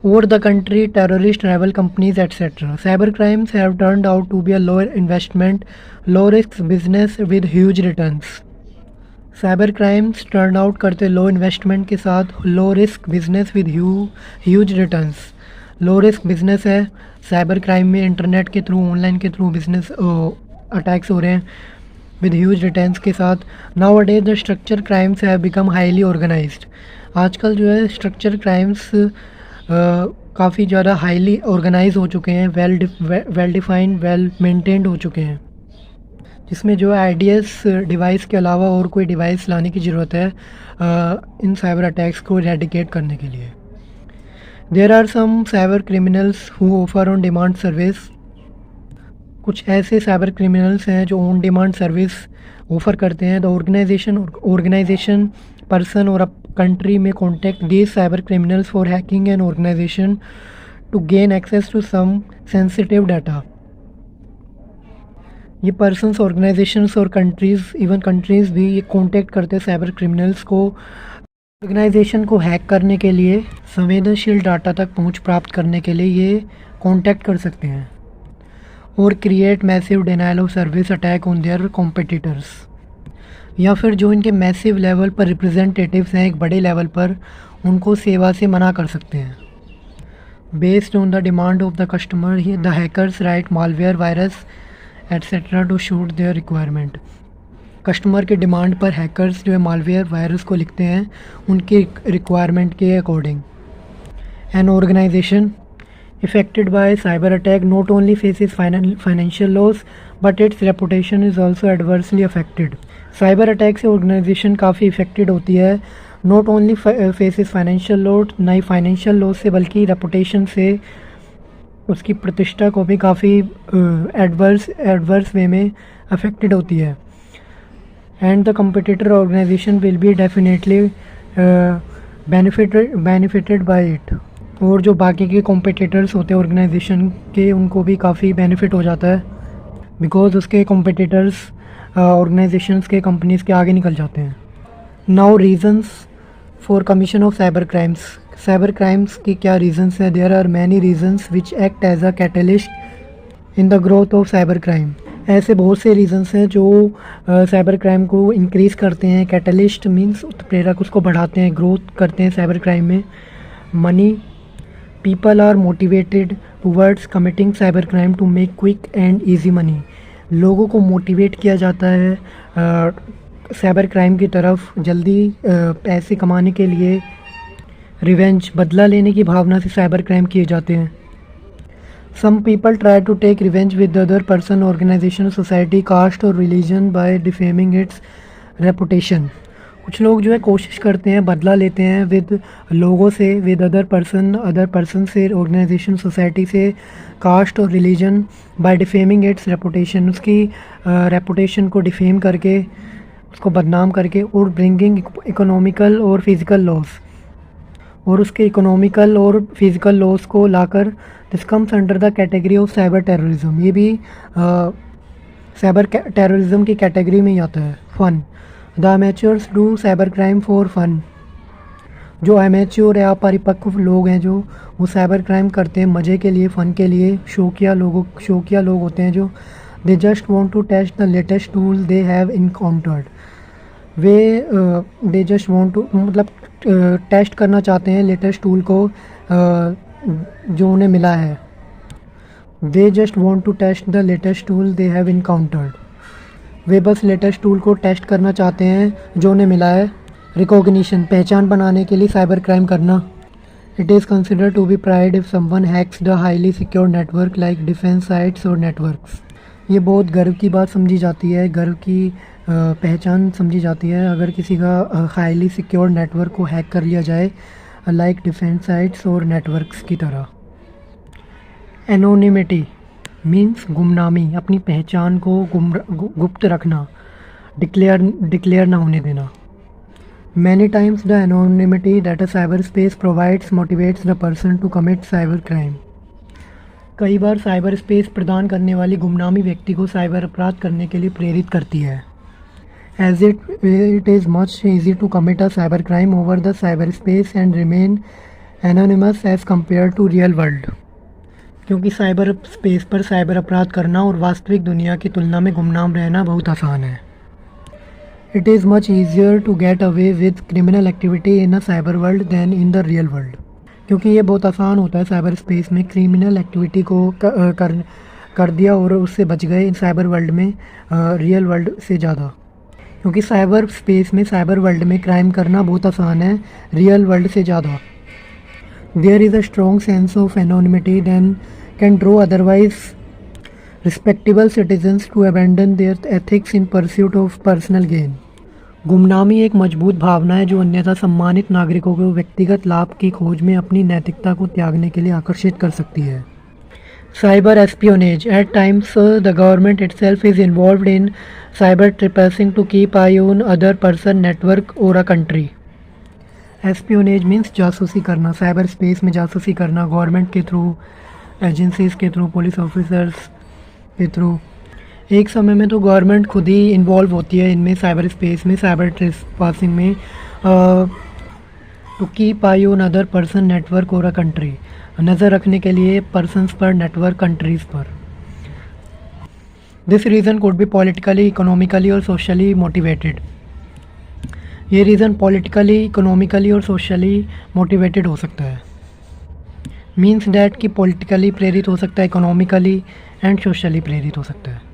over the country, terrorist, rival companies, etc. Cyber crimes have turned out to be a low investment, low risk business with huge returns. Cyber crimes turn out करते low investment के साथ low risk business with huge returns. Low risk business है cyber crime में, internet के through, online के through business attacks हो रहे हैं विद ह्यूज रिटर्न्स के साथ। Nowadays the structure crimes have become highly organised. आजकल जो है स्ट्रक्चर क्राइम्स काफ़ी ज़्यादा हाईली ऑर्गेनाइज हो चुके हैं, वेल डिफाइंड, वेल मेंटेन्ड हो चुके हैं, जिसमें जो आईडीएस डिवाइस के अलावा और कोई डिवाइस लाने की ज़रूरत है इन साइबर अटैक्स को इरेडिकेट करने के लिए। There are some cyber criminals who offer on demand service. कुछ ऐसे साइबर क्रिमिनल्स हैं जो ऑन डिमांड सर्विस ऑफ़र करते हैं। द ऑर्गेनाइजेशन पर्सन और अ कंट्री में contact these cyber criminals for hacking an organisation to gain access to some sensitive data. ये persons, organisations और इवन कंट्रीज़ भी ये कॉन्टैक्ट करते हैं साइबर क्रिमिनल्स को ऑर्गेनाइजेशन को हैक करने के लिए, संवेदनशील डाटा तक पहुंच प्राप्त करने के लिए ये कॉन्टैक्ट कर सकते हैं और create massive denial of service attack on their competitors. या फिर जो इनके मैसिव लेवल पर रिप्रेजेंटेटिव्स हैं एक बड़े लेवल पर, उनको सेवा से मना कर सकते हैं। Based on the demand of the customer the hackers write malware, virus etcetera to suit their requirement. Customer के डिमांड पर हैकर्स जो है मालवेयर, वायरस को लिखते हैं उनके रिक्वायरमेंट के according. An organisation affected by cyber attack not only faces financial loss but its reputation is also adversely affected. Cyber attack से ऑर्गेनाइजेशन काफ़ी इफेक्टेड होती है, not only faces financial loss, ना ही फाइनेंशियल लॉस से बल्कि reputation से, उसकी प्रतिष्ठा को भी काफ़ी एडवर्स वे में अफेक्टेड होती है। And the competitor organisation will be definitely benefited by it. और जो बाकी के कॉम्पिटिटर्स होते हैं ऑर्गेनाइजेशन के, उनको भी काफ़ी बेनिफिट हो जाता है बिकॉज उसके कॉम्पिटिटर्स ऑर्गेनाइजेशंस के, कंपनीज़ के आगे निकल जाते हैं। Now reasons for commission of cyber crimes. Cyber crimes की क्या रीजंस है? There are many reasons which act as a catalyst in the growth of cyber crime. ऐसे बहुत से रीजंस हैं जो साइबर क्राइम को इंक्रीज़ करते हैं। कैटलिस्ट मीन्स उत्प्रेरक, उसको बढ़ाते हैं, ग्रोथ करते हैं साइबर क्राइम में। Money, people are motivated towards committing cyber crime to make quick and easy money। लोगों को मोटिवेट किया जाता है साइबर क्राइम की तरफ जल्दी पैसे कमाने के लिए। रिवेंज, बदला लेने की भावना से साइबर क्राइम किए जाते हैं। Some people try to take revenge with other person, organisation, society, caste और religion by defaming its reputation. कुछ लोग जो है कोशिश करते हैं, बदला लेते हैं विद लोगों से, विद अदर पर्सन से, ऑर्गेनाइजेशन, सोसाइटी से, कास्ट और religion, by defaming its reputation, उसकी रेपुटेशन को डिफेम करके, उसको बदनाम करके, और ब्रिंगिंग इकोनॉमिकल और फिज़िकल लॉस, और उसके इकोनॉमिकल और फिज़िकल लॉस को लाकर। This comes under the category of cyber terrorism. ये भी साइबर टेररिज्म की कैटेगरी में ही आता है। Fun, the amateurs do cyber crime for fun. जो अमेच्योर या परिपक्व लोग हैं जो वो साइबर क्राइम करते हैं मज़े के लिए, फ़न के लिए। शौकिया लोग होते हैं जो they just want to test the latest tool they have encountered. वे दे जस्ट वांट टू मतलब टेस्ट करना चाहते हैं लेटेस्ट टूल को जो उन्हें मिला है। They just want to test the latest tool they have encountered. वे बस लेटेस्ट टूल को टेस्ट करना चाहते हैं जो उन्हें मिला है। रिकॉग्निशन, पहचान बनाने के लिए साइबर क्राइम करना। It is considered to be pride if someone hacks the highly secure network like defence sites और नेटवर्क्स। ये बहुत गर्व की बात समझी जाती है, गर्व की पहचान समझी जाती है अगर किसी का हाईली सिक्योर नेटवर्क को हैक कर लिया जाए, लाइक डिफेंस साइट्स और नेटवर्क्स की तरह। एनोनिमिटी मीन्स गुमनामी, अपनी पहचान को गुप्त रखना, डिक्लेयर ना होने देना। Many times the anonymity that a cyber space provides motivates the person to commit cyber crime. कई बार साइबर स्पेस प्रदान करने वाली गुमनामी व्यक्ति को साइबर अपराध करने के लिए प्रेरित करती है। As it is much easy to commit a cyber crime over the cyber space and remain anonymous as compare to real world, क्योंकि साइबर स्पेस पर साइबर अपराध करना और वास्तविक दुनिया की तुलना में गुमनाम रहना बहुत आसान है। It is much easier to get away with criminal activity in a cyber world than in the real world, क्योंकि ये बहुत आसान होता है साइबर स्पेस में क्रिमिनल एक्टिविटी को कर दिया और उससे बच गए इन साइबर वर्ल्ड में रियल वर्ल्ड से ज़्यादा, क्योंकि साइबर स्पेस में साइबर वर्ल्ड में क्राइम करना बहुत आसान है रियल वर्ल्ड से ज़्यादा। There is a strong sense of anonymity than can draw otherwise respectable citizens to abandon their ethics in pursuit of personal gain. गुमनामी एक मजबूत भावना है जो अन्यथा सम्मानित नागरिकों को व्यक्तिगत लाभ की खोज में अपनी नैतिकता को त्यागने के लिए आकर्षित कर सकती है। Cyber espionage at times the government itself is involved in cyber trespassing to keep eye on other person network और अ कंट्री। एस्पियोनेज मीन्स जासूसी करना, साइबर स्पेस में जासूसी करना गवर्नमेंट के थ्रू, एजेंसीज़ के थ्रू, पुलिस ऑफिसर्स के through. एक समय में तो गवर्नमेंट खुद ही इन्वॉल्व होती है इनमें, साइबर स्पेस में, साइबर ट्रेसपासिंग में, to keep eye on other person network और अ कंट्री, नज़र रखने के लिए पर्सनस पर, नेटवर्क, कंट्रीज़ पर। This reason could be politically, economically और सोशली मोटिवेटेड। ये रीज़न पॉलिटिकली, इकोनॉमिकली और सोशली मोटिवेटेड हो सकता है। मीन्स डैट कि पॉलिटिकली प्रेरित हो सकता है, इकोनॉमिकली एंड सोशली प्रेरित हो सकता है।